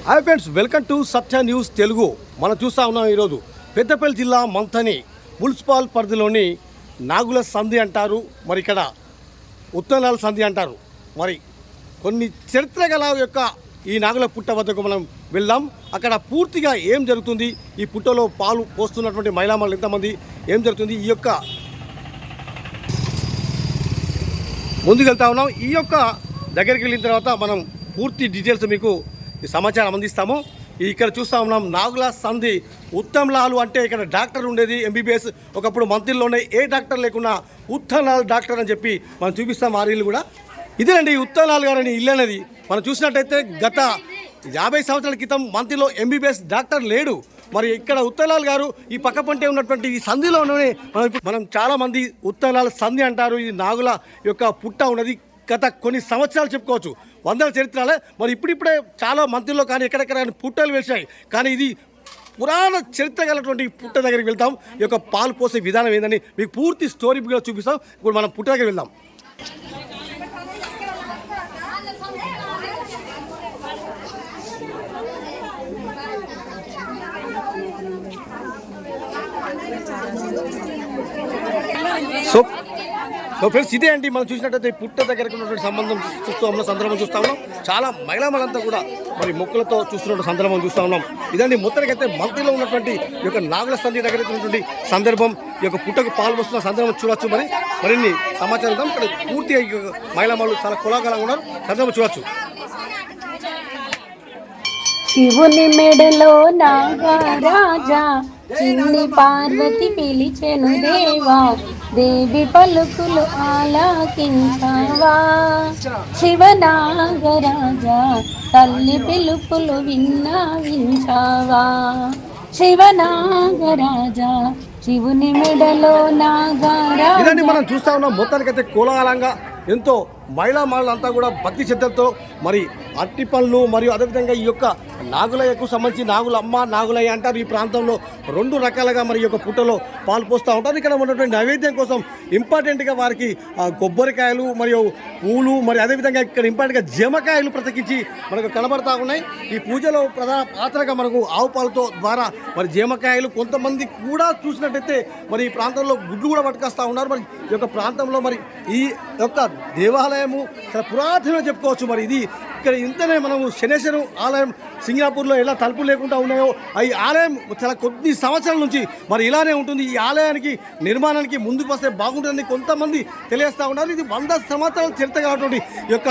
Hi friends, welcome to Satya news Telugu. మనం చూస్తూ ఉన్నాం ఈరోజు పెద్దపల్లి జిల్లా మంథని మున్సిపల్ పరిధిలోని నాగుల సంధి అంటారు, మరి ఇక్కడ ఉత్తరాల సంధి అంటారు. మరి కొన్ని చరిత్ర గల యొక్క ఈ నాగుల పుట్ట వద్దకు మనం వెళ్దాం. అక్కడ పూర్తిగా ఏం జరుగుతుంది, ఈ పుట్టలో పాలు పోస్తున్నటువంటి మహిళామణులు ఎంతమంది, ఏం జరుగుతుంది, ఈ యొక్క ముందుకెళ్తా ఉన్నాం. ఈ యొక్క దగ్గరికి వెళ్ళిన తర్వాత మనం పూర్తి డీటెయిల్స్ మీకు ఈ సమాచారం అందిస్తాము. ఇక్కడ చూస్తూ ఉన్నాం నాగుల సంధి ఉత్తమ్లాలు అంటే ఇక్కడ డాక్టర్ ఉండేది ఎంబీబీఎస్. ఒకప్పుడు మంత్రిలోనే ఏ డాక్టర్ లేకున్నా ఉత్తమ్లాల్ డాక్టర్ అని చెప్పి మనం చూపిస్తాం. ఆ ఇల్లు కూడా ఇదేనండి ఉత్తమ్లాల్ గారని ఇల్లు అనేది. మనం చూసినట్టయితే గత 50 సంవత్సరాల క్రితం మంత్రిలో ఎంబీబీఎస్ డాక్టర్ లేడు. మరి ఇక్కడ ఉత్తమ్లాల్ గారు ఈ పక్క పంటే ఉన్నటువంటి ఈ సంధిలోనే మనం చాలామంది ఉత్తమ్లాల్ సంధి అంటారు. ఈ నాగుల యొక్క పుట్ట ఉన్నది గత కొన్ని సంవత్సరాలు చెప్పుకోవచ్చు, వందల చరిత్రలే. మరి ఇప్పుడిప్పుడే చాలా మంత్రుల్లో కానీ ఎక్కడెక్కడ పుట్టలు వేసాయి, కానీ ఇది పురాణ చరిత్ర గలటువంటి పుట్ట దగ్గరికి వెళ్తాం. ఈ యొక్క పాలు పోసే విధానం ఏందని మీకు పూర్తి స్టోరీ కూడా చూపిస్తాం. ఇప్పుడు మనం పుట్ట దగ్గరికి వెళ్దాం. సో ఫ్రెండ్స్, ఇదే అండి మనం చూసినట్టయితే పుట్ట దగ్గరకు ఉన్నటువంటి సంబంధం సందర్భం చూస్తూ ఉన్నాం. చాలా మహిళలంతా కూడా మరి మొక్కలతో చూస్తున్నటువంటి సందర్భం చూస్తూ ఉన్నాం. ఇదండి మొత్తానికైతే మంత్రిలో ఉన్నటువంటి ఈ యొక్క నాగుల సంధి దగ్గర ఉన్నటువంటి సందర్భం, ఈ యొక్క పుట్టకు పాలు వస్తున్న సందర్భం చూడొచ్చు. మరిన్ని సమాచారం ఇక్కడ పూర్తిగా మహిళలు చాలా కులాకాలంగా ఉన్నారు, సందర్భం చూడొచ్చు. శివుని మెడలో నాగరాజా చిన్ని పార్వతి పిలిచెను దేవా, దేవి పలుకులు ఆలాకించావా. శివనాగరాజా తల్లి పిలుపులు విన్నావించావా. శివనాగరాజా శివుని మెడలో నాగరాజా. ఇదండి మనం చూస్తా ఉన్నాం. మొత్తానికైతే కోలాహలంగా ఎంతో మహిళలంతా కూడా భక్తి శ్రద్ధలతో మరి అట్టి పనులు మరియు అదేవిధంగా ఈ యొక్క నాగులయ్యకు సంబంధించి నాగులమ్మ నాగులయ్య అంటారు. ఈ ప్రాంతంలో 2 రకాలుగా మరి ఈ యొక్క పుట్టలో పాలు పోస్తూ ఉంటారు. ఇక్కడ ఉన్నటువంటి నైవేద్యం కోసం ఇంపార్టెంట్గా వారికి కొబ్బరికాయలు మరియు పూలు, మరి అదేవిధంగా ఇక్కడ ఇంపార్టెంట్గా జమకాయలు ప్రత్యేకించి మనకు కనబడతా ఉన్నాయి. ఈ పూజలో ప్రధాన పాత్రగా మనకు ఆవు పాలతో ద్వారా మరి జమకాయలు, కొంతమంది కూడా చూసినట్టయితే మరి ఈ ప్రాంతంలో గుడ్లు కూడా పట్టుకొస్తూ ఉన్నారు. మరి ఈ యొక్క ప్రాంతంలో మరి ఈ యొక్క దేవాలయము చాలా పురాతనంగా చెప్పుకోవచ్చు. మరి ఇది ఇక్కడ ఇంతనే మనము శనేశ్వరం ఆలయం సింగపూర్లో ఎలా తలుపులు లేకుండా ఉన్నాయో ఈ ఆలయం చాలా కొద్ది సంవత్సరాల నుంచి మరి ఇలానే ఉంటుంది. ఈ ఆలయానికి నిర్మాణానికి ముందుకు వస్తే బాగుంటుందని కొంతమంది తెలియజేస్తూ ఉన్నారు. ఇది 100 సంవత్సరాల చరిత్ర కాబట్టి ఈ యొక్క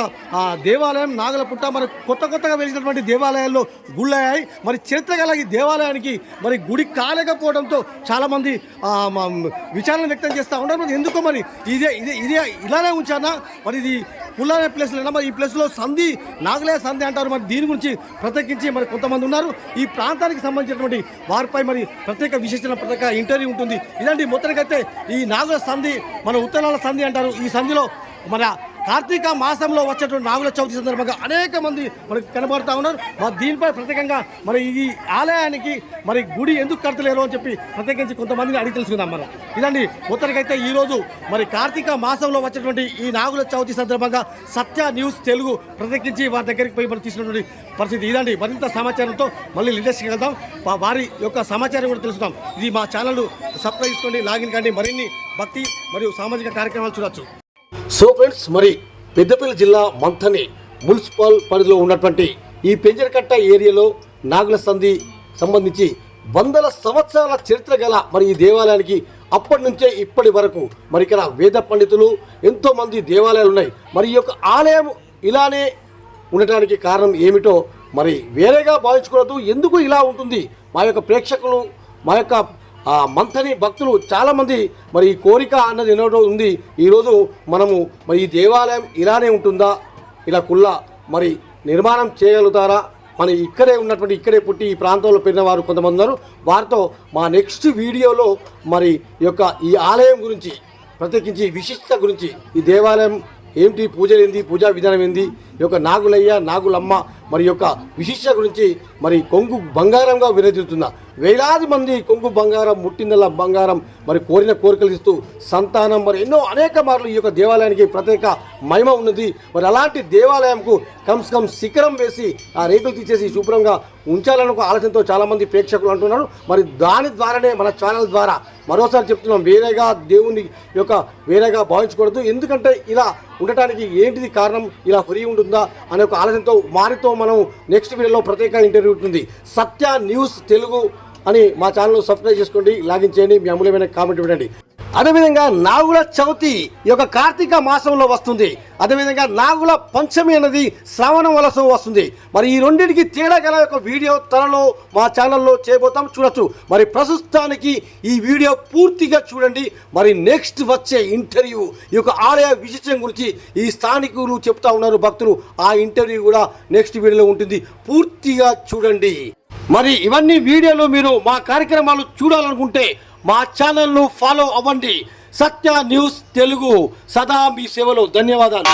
దేవాలయం నాగుల పుట్ట మరి కొత్తగా వెలిసినటువంటి దేవాలయాల్లో గుళ్ళయ్యాయి. మరి చరిత్ర గల ఈ దేవాలయానికి మరి గుడి కాలేకపోవడంతో చాలామంది విచారణ వ్యక్తం చేస్తూ ఉన్నారు. మరి ఎందుకో మరి ఇదే ఇలానే ఉంచానా, మరి ఇది పుల్లానే ప్లేస్లో మరి ఈ ప్లేస్లో సంధి నాగులయ్య సంధి అంటారు. మరి దీని గురించి ప్రత్యేకించి మరి కొంతమంది ఉన్నారు. ఈ ప్రాంతానికి సంబంధించినటువంటి వారిపై మరి ప్రత్యేక ప్రత్యేక ఇంటర్వ్యూ ఉంటుంది. ఇలాంటి మొత్తానికైతే ఈ నాగుల సంధి మన ఉత్తరాల సంధి అంటారు. ఈ సంధిలో మన కార్తీక మాసంలో వచ్చేటువంటి నాగుల చవితి సందర్భంగా అనేక మంది మనకు కనబడుతూ ఉన్నారు. మరి దీనిపై ప్రత్యేకంగా మరి ఈ ఆలయానికి మరి గుడి ఎందుకు కడతలేరు అని చెప్పి ప్రత్యేకించి కొంతమందిని అడిగి తెలుసుకుందాం మనం. ఇదండి మొత్తానికైతే ఈరోజు మరి కార్తీక మాసంలో వచ్చేటువంటి ఈ నాగుల చవితి సందర్భంగా సత్య న్యూస్ తెలుగు ప్రత్యేకించి వారి దగ్గరికి పోయి మనం తీసుకున్నటువంటి పరిస్థితి. ఇదండి మరింత సమాచారంతో మళ్ళీ లేటెస్ట్గా వెళ్దాం, వారి యొక్క సమాచారం కూడా తెలుసుకుందాం. ఇది మా ఛానల్ సబ్స్క్రైబ్ చేసుకోండి, లాగిన్ కండి, మరిన్ని భక్తి మరియు సామాజిక కార్యక్రమాలు చూడొచ్చు. సో ఫ్రెండ్స్, మరి పెద్దపల్లి జిల్లా మంథని మున్సిపల్ పరిధిలో ఉన్నటువంటి ఈ పెంజరకట్ట ఏరియాలో నాగుల సంధి సంబంధించి 100 సంవత్సరాల చరిత్ర గల మరి ఈ దేవాలయానికి అప్పటి నుంచే ఇప్పటి వరకు మరి ఇక్కడ వేద పండితులు ఎంతోమంది దేవాలయాలు ఉన్నాయి. మరి ఈ యొక్క ఆలయం ఇలానే ఉండటానికి కారణం ఏమిటో మరి వేరేగా భావించకూడదు. ఎందుకు ఇలా ఉంటుంది, మా యొక్క ప్రేక్షకులు మా యొక్క మంథని భక్తులు చాలామంది మరి ఈ కోరిక అన్నది ఎన్నో ఉంది. ఈరోజు మనము మరి ఈ దేవాలయం ఇలానే ఉంటుందా, ఇలా కుల్ల మరి నిర్మాణం చేయగలుగుతారా, మన ఇక్కడే పుట్టి ఈ ప్రాంతంలో పెరిగిన వారు కొంతమంది ఉన్నారు. వారితో మా నెక్స్ట్ వీడియోలో మరి ఈ ఆలయం గురించి ప్రత్యేకించి విశిష్టత గురించి, ఈ దేవాలయం ఏంటి, పూజలు ఏంది, పూజా విధానం ఏంది, ఈ యొక్క నాగులయ్య నాగులమ్మ మరి యొక్క విశిష్ట గురించి మరి కొంగు బంగారంగా విరజిల్లుతున్న వేలాది మంది కొంగు బంగారం ముట్టిందల బంగారం మరి కోరిన కోరికలు ఇస్తూ సంతానం మరి ఎన్నో అనేక మార్లు ఈ యొక్క దేవాలయానికి ప్రత్యేక మహిమ ఉన్నది. మరి అలాంటి దేవాలయంకు కమ్ శిఖరం వేసి ఆ రేకులు తీసేసి శుభ్రంగా ఉంచాలని ఒక ఆలోచనతో చాలామంది ప్రేక్షకులు అంటున్నారు. మరి దాని ద్వారానే మన ఛానల్ ద్వారా మరోసారి చెప్తున్నాం, వేరేగా దేవుని యొక్క వేరేగా భావించకూడదు. ఎందుకంటే ఇలా ఉండటానికి ఏంటిది కారణం, ఇలా ఫ్రీ ఉంటుందా అనే ఒక ఆలోచనతో వారితో మనం నెక్స్ట్ వీడియోలో ప్రత్యేక ఇంటర్వ్యూ ఉంటుంది. సత్య న్యూస్ తెలుగు అని మా ఛానల్ సబ్స్క్రైబ్ చేసుకోండి, లాగిన్ చేయండి, మీ అమూల్యమైన కామెంట్ ఇవ్వండి. అదేవిధంగా నాగుల చవితి ఈ యొక్క కార్తీక మాసంలో వస్తుంది. అదేవిధంగా నాగుల పంచమి అనేది శ్రావణ వలస వస్తుంది. మరి ఈ రెండింటికి తేడా గల ఒక వీడియో త్వరలో మా ఛానల్లో చేయబోతాం, చూడొచ్చు. మరి ప్రస్తుతానికి ఈ వీడియో పూర్తిగా చూడండి. మరి నెక్స్ట్ వచ్చే ఇంటర్వ్యూ ఈ యొక్క ఆలయ విశిష్టం గురించి ఈ స్థానికులు చెప్తా ఉన్నారు భక్తులు. ఆ ఇంటర్వ్యూ కూడా నెక్స్ట్ వీడియోలో ఉంటుంది, పూర్తిగా చూడండి. మరి ఇవన్నీ వీడియోలు మీరు మా కార్యక్రమాలు చూడాలనుకుంటే మా ఛానల్ను ఫాలో అవ్వండి. సత్య న్యూస్ తెలుగు సదా మీ సేవలో. ధన్యవాదాలు.